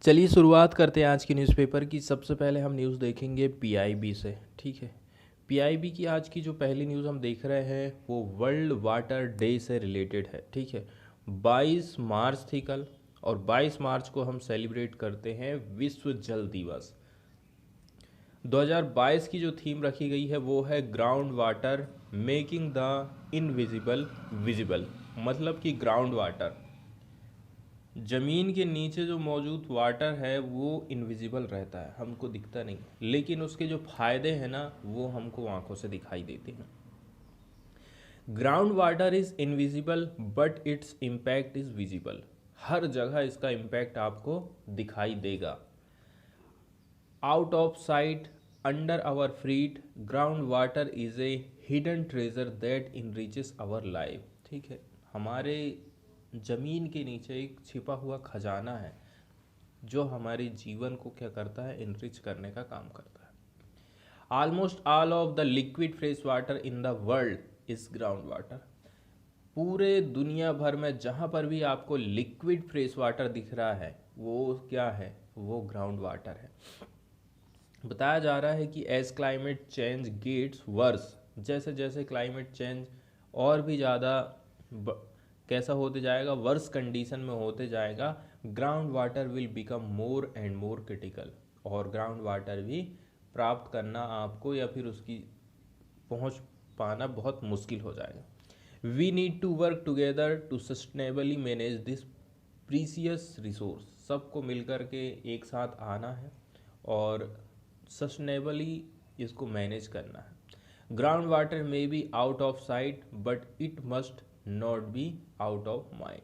चलिए शुरुआत करते हैं आज की न्यूज़पेपर की। सबसे पहले हम न्यूज़ देखेंगे पीआईबी से। ठीक है, पीआईबी की आज की जो पहली न्यूज़ हम देख रहे हैं वो वर्ल्ड वाटर डे से रिलेटेड है। ठीक है, 22 मार्च थी कल, और 22 मार्च को हम सेलिब्रेट करते हैं विश्व जल दिवस। 2022 की जो थीम रखी गई है वो है ground water making the invisible visible. मतलब कि ग्राउंड वाटर, ज़मीन के नीचे जो मौजूद वाटर है वो इनविजिबल रहता है, हमको दिखता नहीं, लेकिन उसके जो फायदे हैं ना वो हमको आंखों से दिखाई देते हैं। Ground water is invisible but its impact is visible. हर जगह इसका इम्पैक्ट आपको दिखाई देगा। Out of sight under our feet ground water is a hidden treasure that enriches our life. ठीक है, हमारे ज़मीन के नीचे एक छिपा हुआ खजाना है जो हमारे जीवन को क्या करता है, इनरिच करने का काम करता है। Almost all of the liquid fresh water in the world is ground water. पूरे दुनिया भर में जहाँ पर भी आपको लिक्विड फ्रेश वाटर दिख रहा है वो क्या है, वो ग्राउंड वाटर है। बताया जा रहा है कि as climate change gets worse, जैसे जैसे क्लाइमेट चेंज और भी ज़्यादा कैसा होते जाएगा, वर्स कंडीशन में होते जाएगा, ground water will become more and more critical. और ग्राउंड वाटर भी प्राप्त करना आपको या फिर उसकी पहुंच पाना बहुत मुश्किल हो जाएगा। We need to work together to sustainably manage this precious resource. सबको मिलकर के एक साथ आना है और सस्टेनेबली इसको मैनेज करना है। Ground water may be out of site but it must not be out of mind.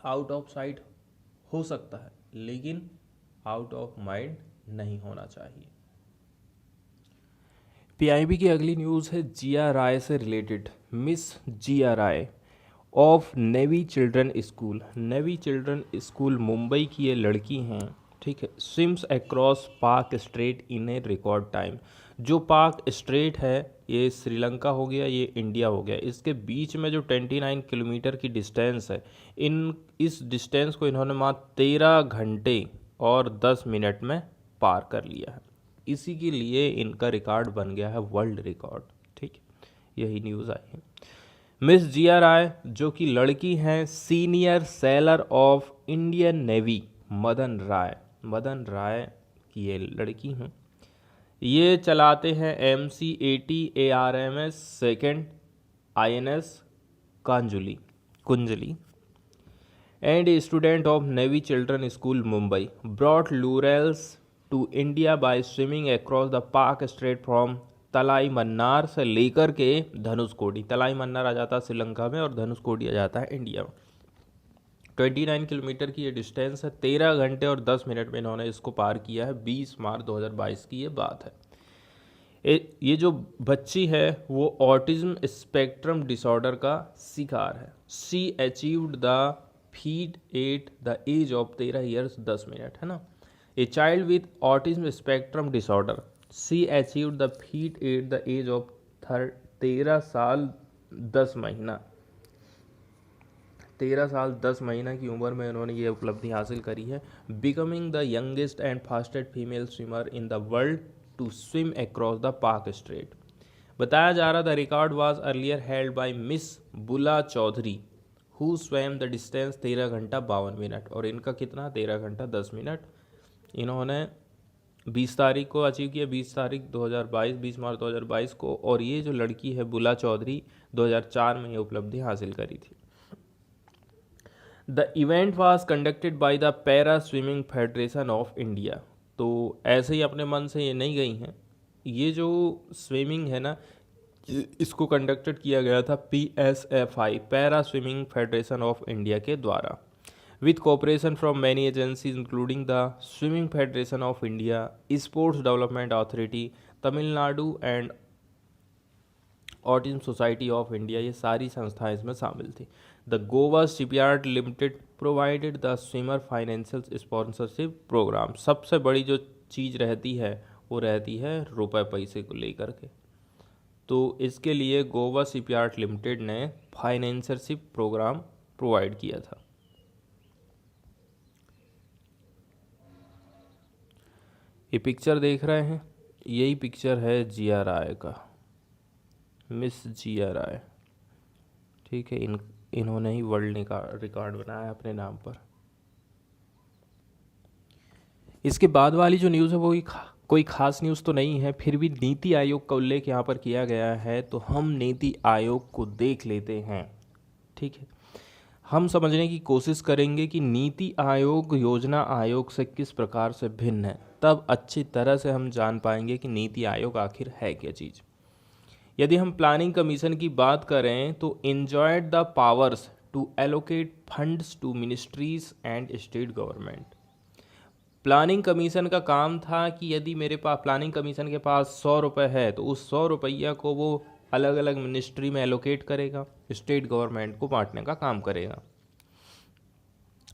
Out of site हो सकता है लेकिन आउट ऑफ माइंड नहीं होना चाहिए। पीआईबी की अगली न्यूज़ है जिया राय से related. Miss Zia Rai of navy children School, Navy children school Mumbai की ये लड़की हैं। ठीक है, swims across Palk Strait in a record time. जो पाक स्ट्रेट है ये श्रीलंका हो गया, ये इंडिया हो गया, इसके बीच में जो 29 किलोमीटर की डिस्टेंस है, इस डिस्टेंस को इन्होंने मात्र 13 घंटे और 10 मिनट में पार कर लिया है। इसी के लिए इनका रिकॉर्ड बन गया है वर्ल्ड रिकॉर्ड। ठीक, यही न्यूज़ आई है। मिस जिया राय जो कि लड़की हैं senior sailor of Indian navy Madan Rai की ये लड़की हैं। ये चलाते हैं MC-80 ARMS second INS Kunjali and student of navy children school Mumbai brought laurels to India by swimming across the Palk strait from Talaimannar से लेकर के धनुषकोडी। तलाई मन्नार आ जाता है श्रीलंका में और धनुषकोडी आ जाता है इंडिया में। 29 किलोमीटर की ये डिस्टेंस है, 13 घंटे और 10 मिनट में इन्होंने इसको पार किया है। 20 मार्च 2022 की ये बात है। ये जो बच्ची है वो ऑटिज्म स्पेक्ट्रम डिसऑर्डर का शिकार है। She achieved the feat at the age of 13 years 10 minute, है ना। A child with autism spectrum disorder, she achieved the feat at the age of 13 साल 10 महीना। 13 साल 10 महीना की उम्र में उन्होंने ये उपलब्धि हासिल करी है। Becoming the youngest and fastest female swimmer in the world to swim across the Palk strait. बताया जा रहा था record was earlier held by miss Bula Chaudhuri who swam the distance 13 घंटा 52 मिनट। और इनका कितना, 13 घंटा 10 मिनट इन्होंने 20 तारीख को अचीव किया, 20 तारीख 2022, 20 मार्च 2022 को। और ये जो लड़की है बुला चौधरी 2004 में ये उपलब्धि हासिल करी थी। The event was conducted by the para swimming federation of India. तो ऐसे ही अपने मन से ये नहीं गई हैं, ये जो स्विमिंग है ना इसको कंडक्टेड किया गया था PSFI para swimming federation of India के द्वारा with cooperation from many agencies including the Swimming Federation of India, Sports Development Authority, Tamil Nadu and Autism Society of India. ये सारी संस्थाएं इसमें शामिल थी। The Goa Shipyard Limited provided the swimmer financial sponsorship programme. सबसे बड़ी जो चीज़ रहती है वो रहती है रुपए पैसे को लेकर के। तो इसके लिए गोवा शिपयार्ड लिमिटेड ने फाइनेंशियरशिप प्रोग्राम प्रोवाइड किया था। ये पिक्चर देख रहे हैं, यही पिक्चर है GRI का, मिस GRI। ठीक है, इन्होंने ही वर्ल्ड रिकॉर्ड बनाया अपने नाम पर। इसके बाद वाली जो न्यूज़ है वो कोई खास न्यूज़ तो नहीं है, फिर भी नीति आयोग का उल्लेख यहाँ पर किया गया है, तो हम नीति आयोग को देख लेते हैं। ठीक है, हम समझने की कोशिश करेंगे कि नीति आयोग योजना आयोग से किस प्रकार से भिन्न है, तब अच्छी तरह से हम जान पाएंगे कि नीति आयोग आखिर है क्या चीज़। यदि हम प्लानिंग कमीशन की बात करें तो enjoyed the powers to allocate funds to ministries and state government। Planning commission का काम था कि यदि मेरे पास प्लानिंग कमीशन के पास 100 रुपये है तो उस 100 रुपया को वो अलग अलग मिनिस्ट्री में एलोकेट करेगा, स्टेट गवर्नमेंट को बांटने का काम करेगा।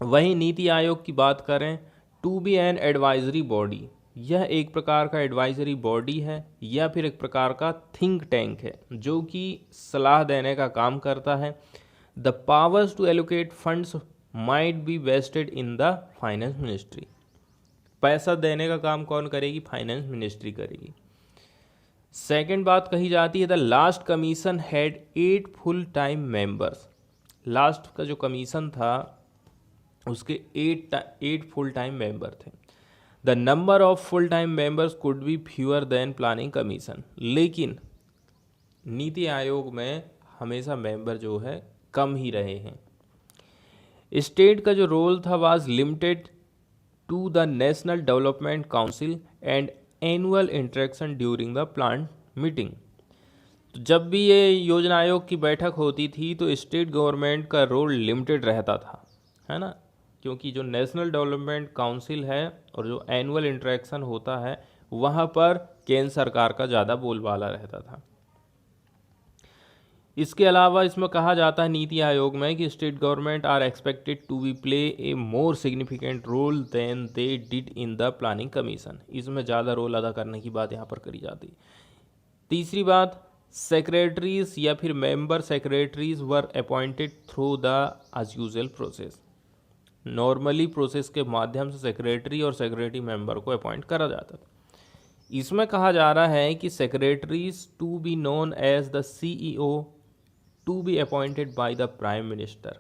वहीं नीति आयोग की बात करें, to be an advisory body, यह एक प्रकार का एडवाइजरी बॉडी है या फिर एक प्रकार का थिंक टैंक है जो कि सलाह देने का काम करता है। The powers to allocate funds might be vested in the finance ministry. पैसा देने का काम कौन करेगी? फाइनेंस मिनिस्ट्री करेगी। सेकंड बात कही जाती है, the last commission had 8 full time members. Last का जो कमीशन था उसके 8 फुल टाइम मेंबर थे। The number of full time members could be fewer than planning commission. लेकिन नीति आयोग में हमेशा मेंबर जो है कम ही रहे हैं। स्टेट का जो रोल था was limited to the National development Council and annual interaction during the plan meeting. तो जब भी ये योजना आयोग की बैठक होती थी तो स्टेट गवर्नमेंट का रोल लिमिटेड रहता था, है ना, क्योंकि जो नेशनल डेवलपमेंट काउंसिल है और जो एनुअल इंटरेक्शन होता है वहाँ पर केंद्र सरकार का ज़्यादा बोलबाला रहता था। इसके अलावा इसमें कहा जाता है नीति आयोग में कि state government are expected to be play a more significant role than they did in the Planning Commission. इसमें ज़्यादा रोल अदा करने की बात यहाँ पर करी जाती। तीसरी बात, सेक्रेटरीज या फिर member secretaries were appointed through the as usual process. Normally process के माध्यम से सेक्रेटरी और सेक्रेटरी मेंबर को अपॉइंट करा जाता था। इसमें कहा जा रहा है कि secretaries to be known as the CEO to be appointed by the prime minister.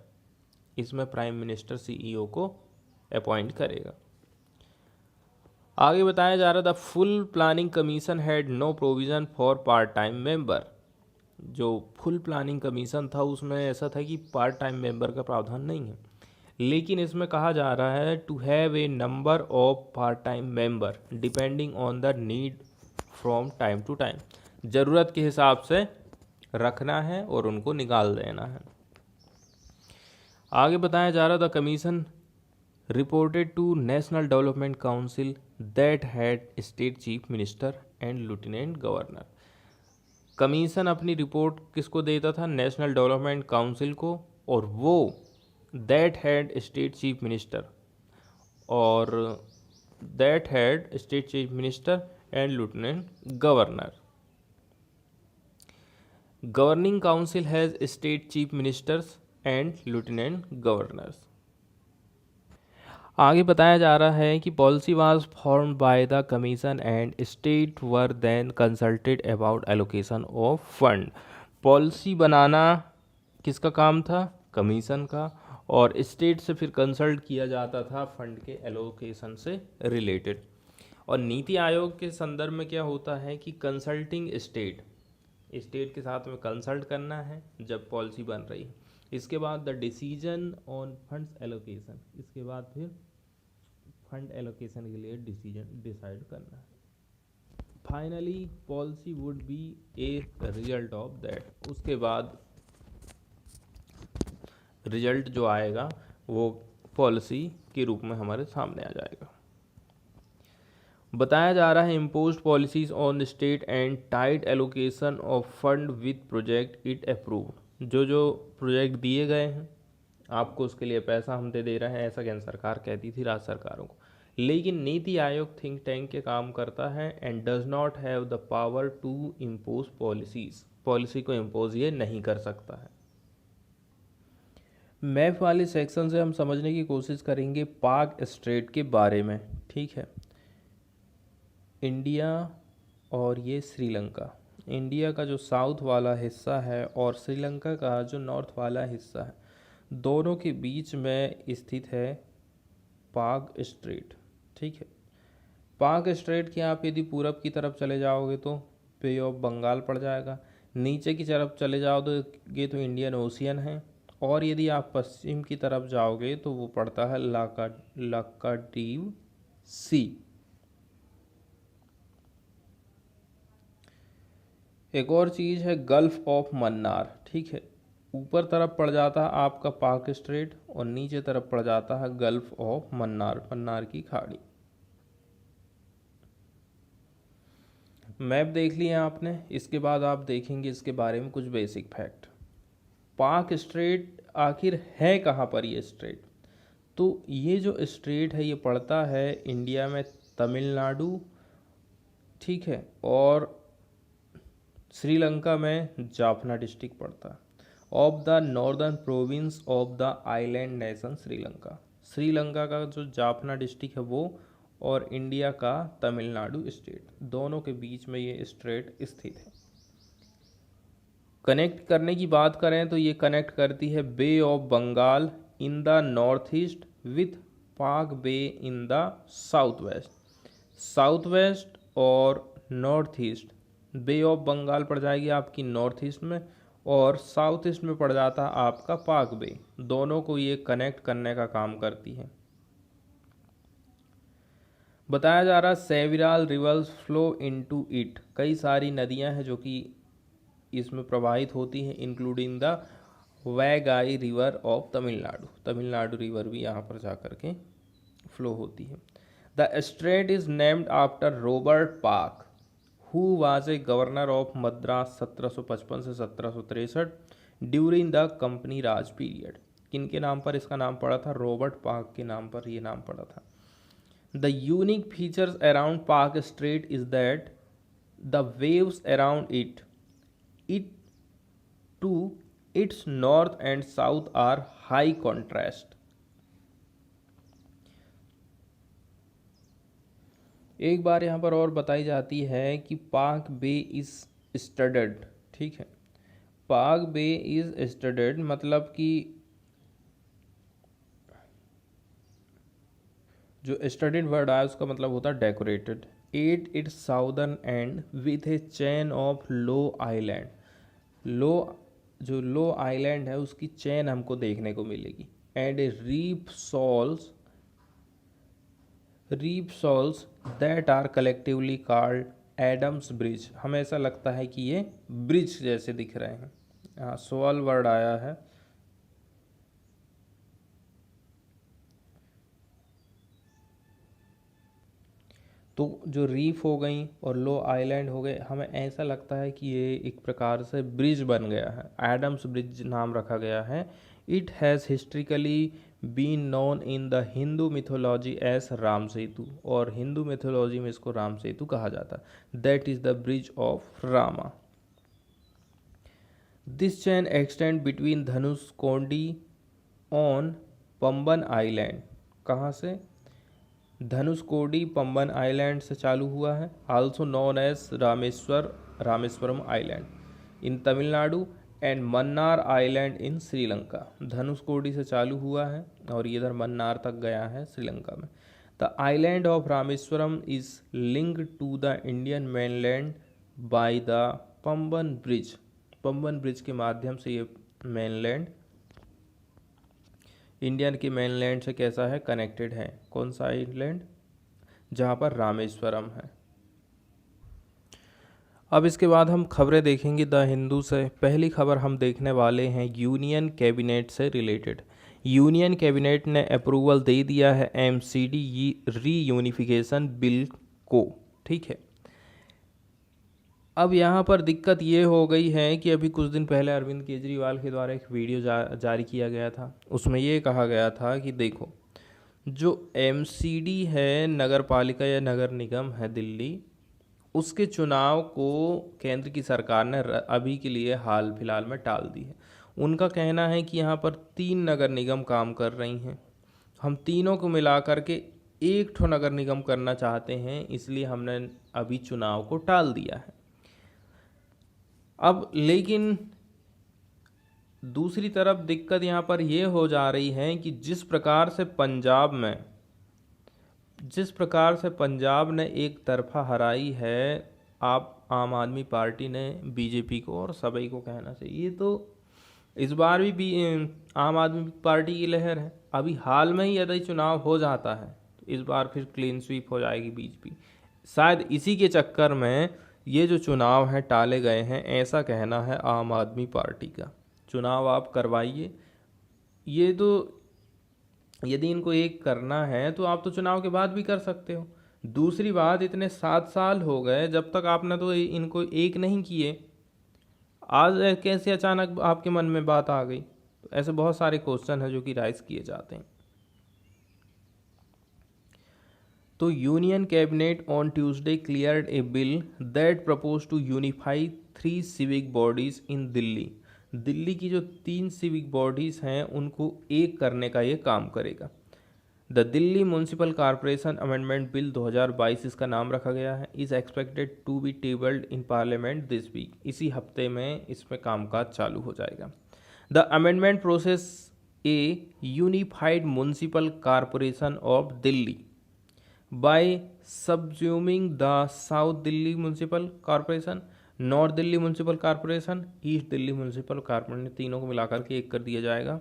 इसमें प्राइम मिनिस्टर CEO को अपॉइंट करेगा। आगे बताया जा रहा था, full Planning Commission had no provision for part time member. जो फुल प्लानिंग कमीशन था उसमें ऐसा था कि पार्ट टाइम मेंबर का प्रावधान नहीं है, लेकिन इसमें कहा जा रहा है to have a number of part time member depending on the need from time to time. ज़रूरत के हिसाब से रखना है और उनको निकाल देना है। आगे बताया जा रहा था, commission reported to national development council that had state chief minister and lieutenant governor. Commission अपनी रिपोर्ट किसको देता था? नेशनल डेवलपमेंट काउंसिल को, और वो that had state chief minister और that had state chief minister and lieutenant governor. Governing council has state chief ministers and lieutenant governors. आगे बताया जा रहा है कि policy was formed by the commission and state were then consulted about allocation of fund. Policy बनाना किसका काम था? कमीशन का, और स्टेट से फिर कंसल्ट किया जाता था फंड के एलोकेशन से रिलेटेड। और नीति आयोग के संदर्भ में क्या होता है कि कंसल्टिंग स्टेट के साथ में कंसल्ट करना है जब पॉलिसी बन रही है। इसके बाद the decision on funds allocation, इसके बाद फिर फंड एलोकेशन के लिए डिसाइड करना है। Finally policy would be a result of that. उसके बाद रिजल्ट जो आएगा वो पॉलिसी के रूप में हमारे सामने आ जाएगा। बताया जा रहा है, imposed policies on state and tight allocation of fund with project it approved. जो प्रोजेक्ट दिए गए हैं आपको उसके लिए पैसा हम दे रहे हैं, ऐसा केंद्र सरकार कहती थी राज्य सरकारों को। लेकिन नीति आयोग थिंक टैंक के काम करता है and does not have the power to impose policies. Policy को इम्पोज ये नहीं कर सकता है। मैप वाले सेक्शन से हम समझने की कोशिश करेंगे पाक स्ट्रेट के बारे में। ठीक है, इंडिया और ये श्रीलंका, इंडिया का जो साउथ वाला हिस्सा है और श्रीलंका का जो नॉर्थ वाला हिस्सा है, दोनों के बीच में स्थित है पाक स्ट्रेट। ठीक है, पाक स्ट्रेट के आप यदि पूरब की तरफ चले जाओगे तो बे ऑफ बंगाल पड़ जाएगा, नीचे की तरफ चले जाओगे तो इंडियन ओशियन है, और यदि आप पश्चिम की तरफ जाओगे तो वो पड़ता है लाक्षाद्वीप सी। एक और चीज़ है गल्फ ऑफ मन्नार। ठीक है, ऊपर तरफ पड़ जाता है आपका पाक स्ट्रेट और नीचे तरफ पड़ जाता है गल्फ ऑफ मन्नार, मन्नार की खाड़ी। मैप देख लिया आपने, इसके बाद आप देखेंगे इसके बारे में कुछ बेसिक फैक्ट। पाक स्ट्रेट आखिर है कहाँ पर ये स्ट्रेट? तो ये जो स्ट्रेट है ये पड़ता है इंडिया में तमिलनाडु, ठीक है, और श्रीलंका में जाफना डिस्ट्रिक्ट पड़ता है, of the northern province of the island nation Sri Lanka. Sri Lanka का जो जाफना डिस्ट्रिक्ट है वो, और इंडिया का तमिलनाडु स्टेट, दोनों के बीच में ये स्ट्रेट स्थित है। कनेक्ट करने की बात करें तो ये कनेक्ट करती है bay of Bengal in the north east with Palk bay in the south west. South west और north east, bay of Bengal पड़ जाएगी आपकी नॉर्थ ईस्ट में और साउथ ईस्ट में पड़ जाता है आपका पाक बे, दोनों को ये कनेक्ट करने का काम करती है। बताया जा रहा several reverse flow into it, कई सारी नदियां हैं जो कि इसमें प्रवाहित होती हैं, including the Vaigai river of Tamil Nadu, Tamil Nadu river भी यहाँ पर जा कर के फ्लो होती है। The strait is named after Robert Palk who was a governor of Madras 1755 से 1763 during the company Raj period. किनके नाम पर इसका नाम पड़ा था? रॉबर्ट पार्क के नाम पर ये नाम पड़ा था। The unique features around Palk Strait is that the waves around it to its north and south are high contrast. एक बार यहाँ पर और बताई जाती है कि पाक बे इज स्टडेड। ठीक है, पाक बे इज स्टडेड मतलब कि जो स्टडेड वर्ड आया उसका मतलब होता है decorated. At its southern end with a chain of low island. Low, जो लो आइलैंड है उसकी चेन हमको देखने को मिलेगी। And a reef shoals that are collectively called Adam's Bridge. हमें ऐसा लगता है कि ये ब्रिज जैसे दिख रहे हैं। यहाँ सॉल वर्ड आया है। तो जो रीफ हो गई और लो आइलैंड हो गए, हमें ऐसा लगता है कि ये एक प्रकार से ब्रिज बन गया है, एडम्स ब्रिज नाम रखा गया है। It has historically been known in the Hindu mythology as Ram Setu, और हिंदू मिथोलॉजी में इसको राम सेतु कहा जाता है। That is the bridge of Rama. This chain extend between Dhanushkodi on Pamban Island. कहाँ से? धनुषकोडी पंबन आइलैंड से चालू हुआ है। Also known as Rameswaram Island in Tamil Nadu and Mannar Island in Sri Lanka. Dhanushkodi से चालू हुआ है और इधर मन्नार तक गया है श्रीलंका में। The island of Rameswaram is linked to the Indian mainland by the Pamban Bridge. Pamban Bridge के माध्यम से ये मेनलैंड इंडियन के मेनलैंड से कैसा है? कनेक्टेड है। कौन सा आइलैंड? जहाँ पर रामेश्वरम है। अब इसके बाद हम खबरें देखेंगे द हिंदू से। पहली खबर हम देखने वाले हैं यूनियन कैबिनेट से रिलेटेड। यूनियन कैबिनेट ने अप्रूवल दे दिया है एमसीडी रीयूनिफिकेशन बिल को। ठीक है, अब यहाँ पर दिक्कत ये हो गई है कि अभी कुछ दिन पहले अरविंद केजरीवाल के द्वारा एक वीडियो जारी किया गया था। उसमें ये कहा गया था कि देखो, जो एमसीडी है, नगर पालिका या नगर निगम है दिल्ली, उसके चुनाव को केंद्र की सरकार ने अभी के लिए हाल फिलहाल में टाल दी है। उनका कहना है कि यहाँ पर 3 नगर निगम काम कर रही हैं, हम तीनों को मिला करके एक ठो नगर निगम करना चाहते हैं, इसलिए हमने अभी चुनाव को टाल दिया है। अब लेकिन दूसरी तरफ दिक्कत यहाँ पर यह हो जा रही है कि जिस प्रकार से पंजाब ने एक तरफा हराई है, आप आम आदमी पार्टी ने बीजेपी को, और सभी को कहना चाहिए, तो इस बार भी आम आदमी पार्टी की लहर है। अभी हाल में ही यदि चुनाव हो जाता है तो इस बार फिर क्लीन स्वीप हो जाएगी बीजेपी। शायद इसी के चक्कर में ये जो चुनाव हैं टाले गए हैं, ऐसा कहना है आम आदमी पार्टी का। चुनाव आप करवाइए, ये तो यदि इनको एक करना है तो आप तो चुनाव के बाद भी कर सकते हो। दूसरी बात, इतने 7 साल हो गए जब तक आपने तो इनको एक नहीं किए, आज कैसे अचानक आपके मन में बात आ गई? तो ऐसे बहुत सारे क्वेश्चन हैं जो कि राइज किए जाते हैं। तो union cabinet on Tuesday cleared a bill that propose to unify 3 civic bodies in Delhi. Delhi की जो 3 सिविक बॉडीज हैं उनको एक करने का ये काम करेगा। The Delhi municipal corporation amendment bill 2022 इसका नाम रखा गया है, is expected to be tabled in parliament this week. इसी हफ्ते में इसमें कामकाज चालू हो जाएगा। The amendment process a unified municipal corporation of Delhi by subsuming the south Delhi municipal corporation, north Delhi municipal corporation, east Delhi municipal corporation, तीनों को मिलाकर के एक कर दिया जाएगा।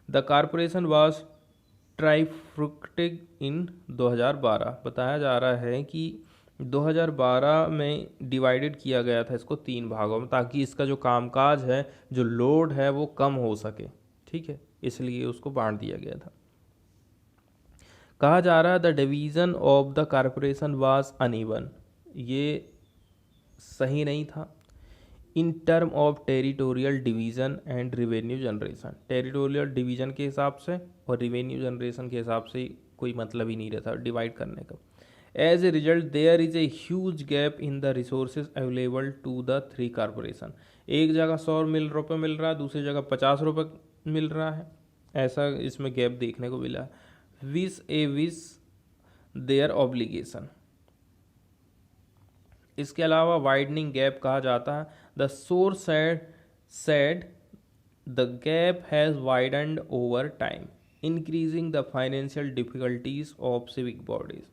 द कॉरपोरेशन वाज ट्राइफ्रुक्टिक इन 2012। बताया जा रहा है कि 2012 में डिवाइडेड किया गया था इसको 3 भागों में, ताकि इसका जो कामकाज है, जो लोड है, वो कम हो सके। ठीक है, इसलिए उसको बांट दिया गया था। कहा जा रहा है the division of the corporation was uneven, ये सही नहीं था। इन term of territorial division and revenue generation, territorial division के हिसाब से और रिवेन्यू जनरेशन के हिसाब से कोई मतलब ही नहीं रहता डिवाइड करने का। As a result there is a huge gap in the resources available to the 3 corporation. एक जगह 100 रुपये मिल रहा है, दूसरी जगह 50 रुपये मिल रहा है, ऐसा इसमें गैप देखने को मिला। विस देयर ऑब्लिगेशन, इसके अलावा वाइडनिंग गैप कहा जाता है। The source said the gap has widened over time, increasing the financial difficulties of civic bodies।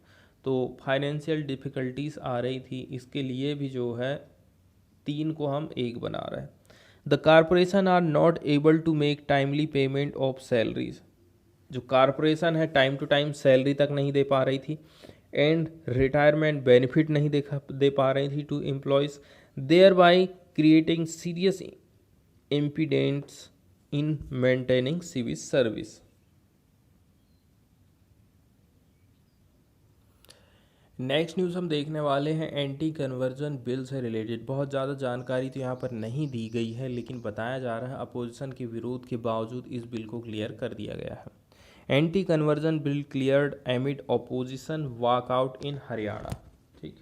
तो फाइनेंशियल डिफ़िकल्टीज आ रही थी, इसके लिए भी जो है 3 को हम एक बना रहे हैं। The corporation are not able to make timely payment of salaries, जो कॉरपोरेशन है टाइम टू टाइम सैलरी तक नहीं दे पा रही थी, एंड रिटायरमेंट बेनिफिट नहीं दे पा रही थी to employees, there by creating serious impediments in maintaining civil service. Next news हम देखने वाले हैं एंटी कन्वर्जन बिल से रिलेटेड। बहुत ज़्यादा जानकारी तो यहाँ पर नहीं दी गई है, लेकिन बताया जा रहा है अपोजिशन के विरोध के बावजूद इस बिल को क्लियर कर दिया गया है। Anti conversion bill cleared amid opposition walkout in Haryana. ठीक,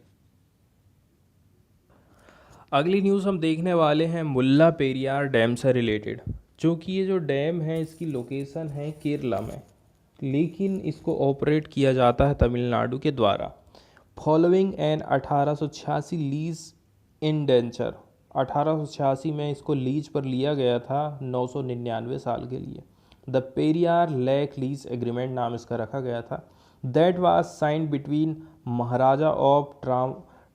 अगली न्यूज़ हम देखने वाले हैं मुल्ला पेरियार डैम से रिलेटेड। चूँकि ये जो डैम है इसकी लोकेशन है केरला में, लेकिन इसको ऑपरेट किया जाता है तमिलनाडु के द्वारा। फॉलोइंग एन 1886 लीज इंडेंचर, 1886 में इसको लीज पर लिया गया था 999 साल के लिए। The Periyar lake lease agreement नाम इसका रखा गया था। That was signed between Maharaja of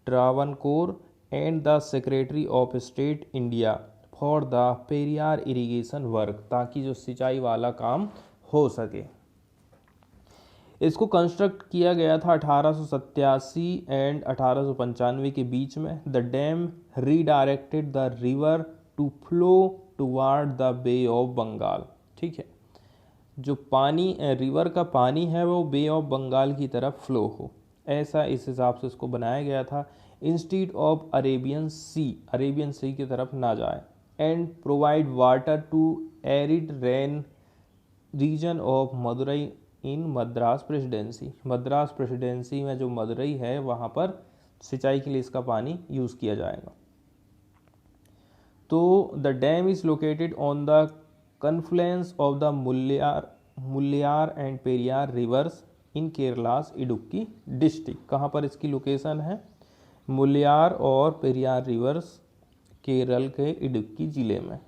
Travancore and the secretary of state India for the Periyar irrigation work, ताकि जो सिंचाई वाला काम हो सके। इसको कंस्ट्रक्ट किया गया था 1887 एंड 1895 के बीच में। The dam redirected the river to flow toward the Bay of Bengal. ठीक है, जो पानी रिवर का पानी है वो बे ऑफ बंगाल की तरफ फ्लो हो, ऐसा इस हिसाब से इसको बनाया गया था। इंस्टीड ऑफ अरेबियन सी की तरफ ना जाए। And provide water to arid rain region of Madurai in Madras Presidency. Madras Presidency में जो मदुरई है वहाँ पर सिंचाई के लिए इसका पानी यूज़ किया जाएगा। तो the dam is located on the confluence of the Mullayar and Periyar rivers in Kerala's Idukki district. कहाँ पर इसकी लोकेशन है? मुलियार और पेरियार रिवर्स केरल के इडुक्की ज़िले में।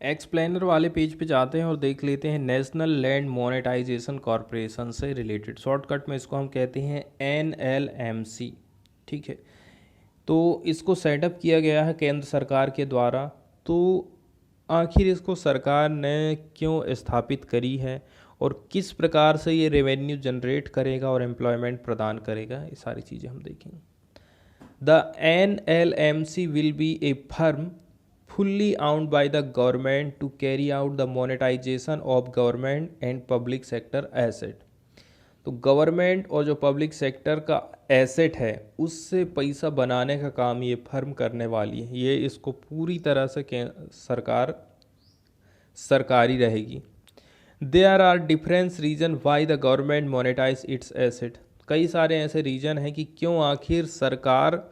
एक्सप्लेनर वाले पेज पे जाते हैं और देख लेते हैं नेशनल लैंड मोनेटाइजेशन कॉरपोरेशन से रिलेटेड, शॉर्टकट में इसको हम कहते हैं NLMC। ठीक है, तो इसको सेटअप किया गया है केंद्र सरकार के द्वारा। तो आखिर इसको सरकार ने क्यों स्थापित करी है और किस प्रकार से ये रेवेन्यू जनरेट करेगा और एम्प्लॉयमेंट प्रदान करेगा, ये सारी चीज़ें हम देखेंगे। The NLMC will be a firm fully owned by the government to carry out the monetization of government and public sector asset। तो गवर्नमेंट और जो पब्लिक सेक्टर का एसेट है उससे पैसा बनाने का काम ये फर्म करने वाली है। ये इसको पूरी तरह से सरकारी रहेगी। There are difference reason why the government monetise its asset. कई सारे ऐसे रीजन हैं कि क्यों आखिर सरकार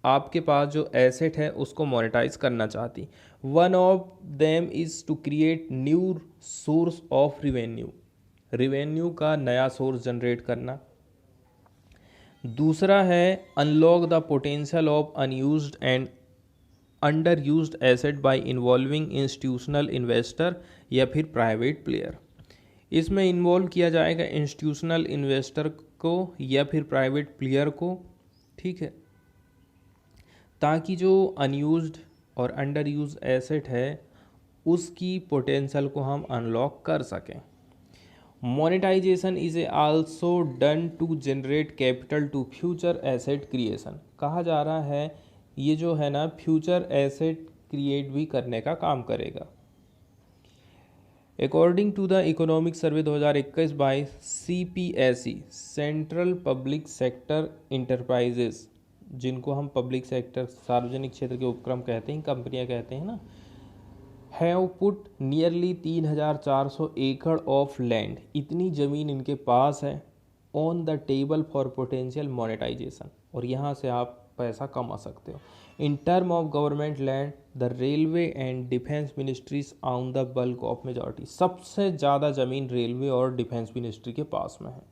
आपके पास जो एसेट है उसको मोनेटाइज करना चाहती। One of them is to create new source of revenue का नया सोर्स जनरेट करना। दूसरा है unlock the potential of unused and under used asset by involving institutional investor या फिर प्राइवेट प्लेयर। इसमें इन्वॉल्व किया जाएगा इंस्टीट्यूशनल इन्वेस्टर को या फिर प्राइवेट प्लेयर को। ठीक है, ताकि जो अनयूज्ड और अंडर यूज एसेट है उसकी पोटेंशियल को हम अनलॉक कर सकें। Monetization is also done to generate capital to future asset creation. कहा जा रहा है ये जो है ना फ्यूचर एसेट क्रिएट भी करने का काम करेगा। According to the economic survey 2021 बाय CPSE central public sector enterprises, जिनको हम पब्लिक सेक्टर सार्वजनिक क्षेत्र के उपक्रम कहते हैं, कंपनियां कहते हैं ना, हैव पुट नियरली 3400 एकड़ ऑफ लैंड, इतनी ज़मीन इनके पास है, on the table for potential monetization, और यहाँ से आप पैसा कमा सकते हो। In term of government land the railway and defence ministries on the bulk of majority. सबसे ज़्यादा ज़मीन रेलवे और डिफेंस मिनिस्ट्री के पास में है।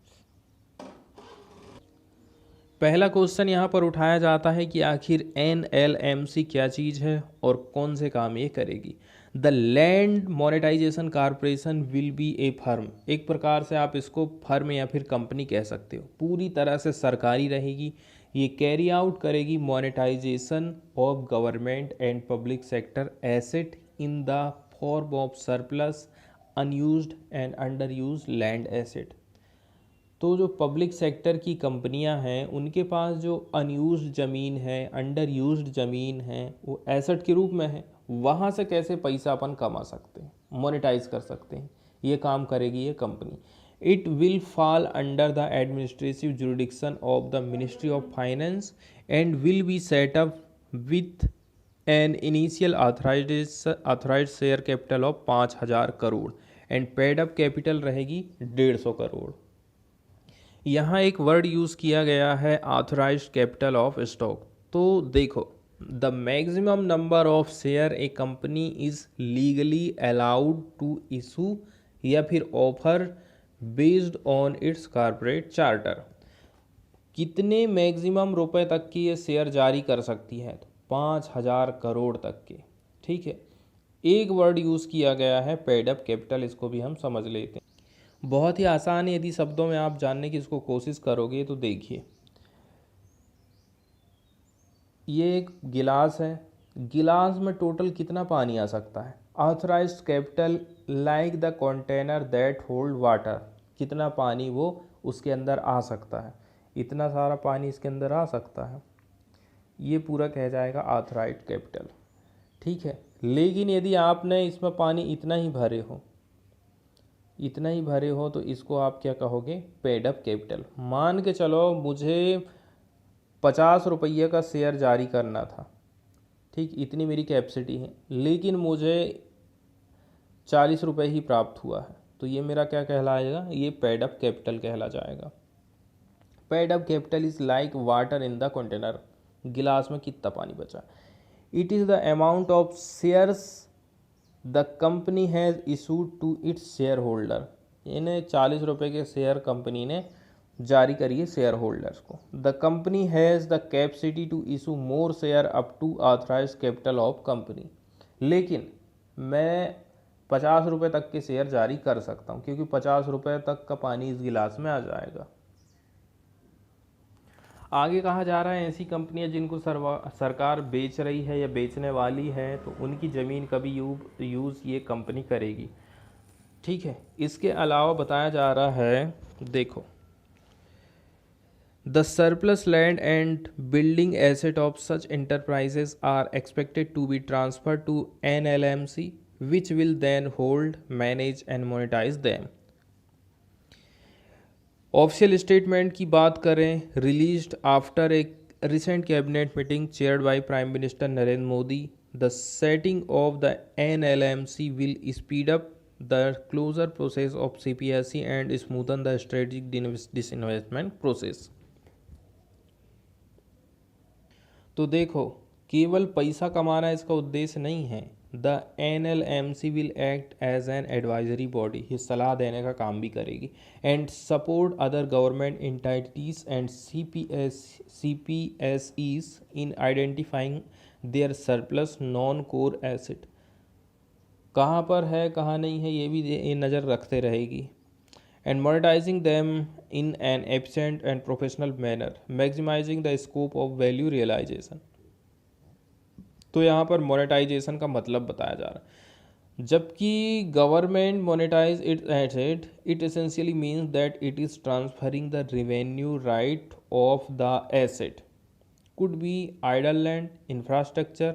पहला क्वेश्चन यहाँ पर उठाया जाता है कि आखिर NLMC क्या चीज़ है और कौन से काम ये करेगी। The land monetization corporation will be a firm. एक प्रकार से आप इसको फर्म या फिर कंपनी कह सकते हो, पूरी तरह से सरकारी रहेगी। ये कैरी आउट करेगी monetization of government and public sector asset in the form of surplus unused and under use land asset. तो जो पब्लिक सेक्टर की कंपनियां हैं उनके पास जो अनयूज्ड ज़मीन है, अंडर यूज्ड ज़मीन है, वो एसेट के रूप में है। वहाँ से कैसे पैसा अपन कमा सकते हैं, मोनेटाइज कर सकते हैं, ये काम करेगी ये company. It will fall under the administrative jurisdiction of the ministry of finance and will be set up with an initial authorised share capital of 5000 crore and paid up capital रहेगी 150 करोड़। यहाँ एक वर्ड यूज़ किया गया है authorised capital of stock. तो देखो, the maximum number of share a company is legally allowed to issue या फिर offer based on its corporate charter. कितने मैक्सिमम रुपए तक की ये शेयर जारी कर सकती है? तो 5000 करोड़ तक के। ठीक है, एक वर्ड यूज़ किया गया है पेड अप कैपिटल, इसको भी हम समझ लेते हैं। बहुत ही आसान है, यदि शब्दों में आप जानने की इसको कोशिश करोगे तो देखिए, ये एक गिलास है, गिलास में टोटल कितना पानी आ सकता है? Authorised capital like the container that hold water, कितना पानी वो उसके अंदर आ सकता है, इतना सारा पानी इसके अंदर आ सकता है, ये पूरा कह जाएगा ऑथराइज्ड कैपिटल। ठीक है, लेकिन यदि आपने इसमें पानी इतना ही भरे हो तो इसको आप क्या कहोगे? Paid up capital. मान के चलो मुझे 50 रुपये का शेयर जारी करना था, ठीक, इतनी मेरी कैपेसिटी है, लेकिन मुझे 40 रुपये ही प्राप्त हुआ है, तो ये मेरा क्या कहलाएगा? ये पेड अप कैपिटल कहला जाएगा। Paid up capital is like water in the container, गिलास में कितना पानी बचा। It is the amount of shares the company has issued to its share holder. इन्हें 40 रुपये के शेयर कंपनी ने जारी करिए शेयर होल्डर्स को। The company has the capacity to issue more share up to authorize capital of company, लेकिन मैं 50 रुपये तक के शेयर जारी कर सकता हूँ, क्योंकि 50 रुपये तक का पानी इस गिलास में आ जाएगा। आगे कहा जा रहा है ऐसी कंपनियां जिनको सरकार बेच रही है या बेचने वाली है, तो उनकी ज़मीन कभी यूज़ ये कंपनी करेगी। ठीक है, इसके अलावा बताया जा रहा है, देखो, the surplus land and building asset of such enterprises are expected to be transfer to NLMC which will then hold, manage and monetize them। Official statement की बात करें, released after a recent cabinet meeting chaired by Prime Minister Narendra Modi, the setting of the NLMC will speed up the closure process of CPSE and smoothen the strategic disinvestment process. तो देखो, केवल पैसा कमाना इसका उद्देश्य नहीं है। The NLMC will act as an advisory body, ये सलाह देने का काम भी करेगी, and support other government entities and CPSEs in identifying their surplus non core asset. कहाँ पर है कहाँ नहीं है ये भी नज़र रखते रहेगी, and monetizing them in an efficient and professional manner, maximizing the scope of value realization। तो यहाँ पर मोनेटाइजेशन का मतलब बताया जा रहा है। जबकि government monetise its asset, it essentially means that it is transferring the revenue right of the asset, could be idle land, infrastructure,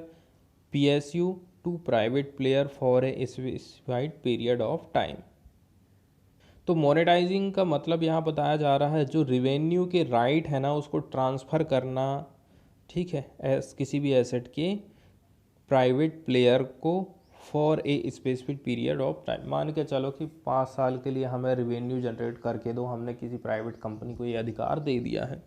PSU to private player for a specified period of time. तो monetising का मतलब यहाँ बताया जा रहा है, जो revenue के राइट है ना उसको ट्रांसफ़र करना, ठीक है, किसी भी एसेट के प्राइवेट प्लेयर को for a specific period of time. मान के चलो कि 5 साल के लिए हमें रिवेन्यू जनरेट करके दो, हमने किसी प्राइवेट कंपनी को ये अधिकार दे दिया है।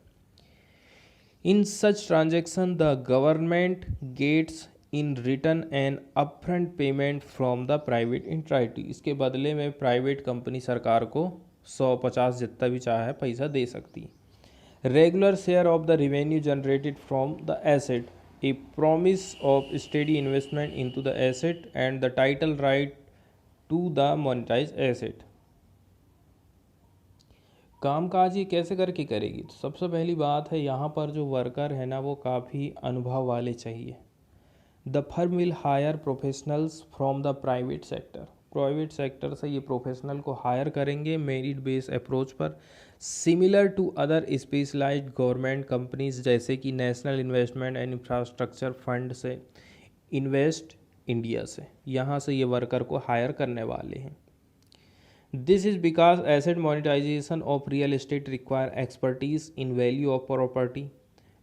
In such transaction the government gets in return an upfront payment from the private entity. इसके बदले में प्राइवेट कंपनी सरकार को 150 जितना भी चाहे पैसा दे सकती है। Regular share of the revenue generated from the asset, a promise of steady investment into the asset and the title right to the monetise asset. कामकाज ये कैसे करके करेगी? तो सबसे पहली बात है, यहाँ पर जो वर्कर है ना वो काफ़ी अनुभव वाले चाहिए। The firm will hire professionals from the private sector, private sector से ये प्रोफेशनल को हायर करेंगे मेरिट बेस्ड अप्रोच पर, similar to other specialised government companies जैसे कि national investment and infrastructure fund से, इन्वेस्ट इंडिया से, यहाँ से ये वर्कर को हायर करने वाले हैं। This is because asset monetisation of real estate require expertise in value of property,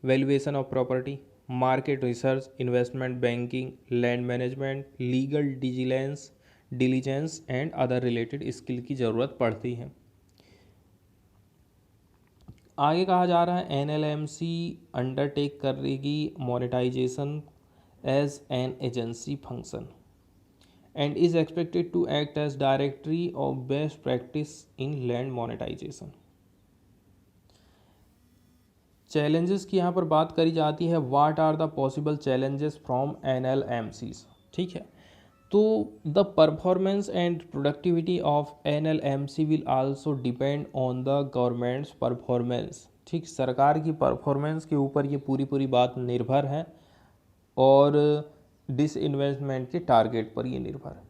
valuation of property, market research, investment banking, land management, legal diligence and other related skill की ज़रूरत पड़ती है। आगे कहा जा रहा है NLMC अंडरटेक करेगी monetisation as an agency function and is expected to act as directory of best practice in land monetisation. Challenges की यहाँ पर बात करी जाती है, what are the possible challenges from NLMCs। ठीक है, तो the performance and productivity of NLMC will also depend on the government's performance. ठीक, सरकार की परफॉर्मेंस के ऊपर ये पूरी बात निर्भर है और डिसइन्वेस्टमेंट के टारगेट पर ये निर्भर है।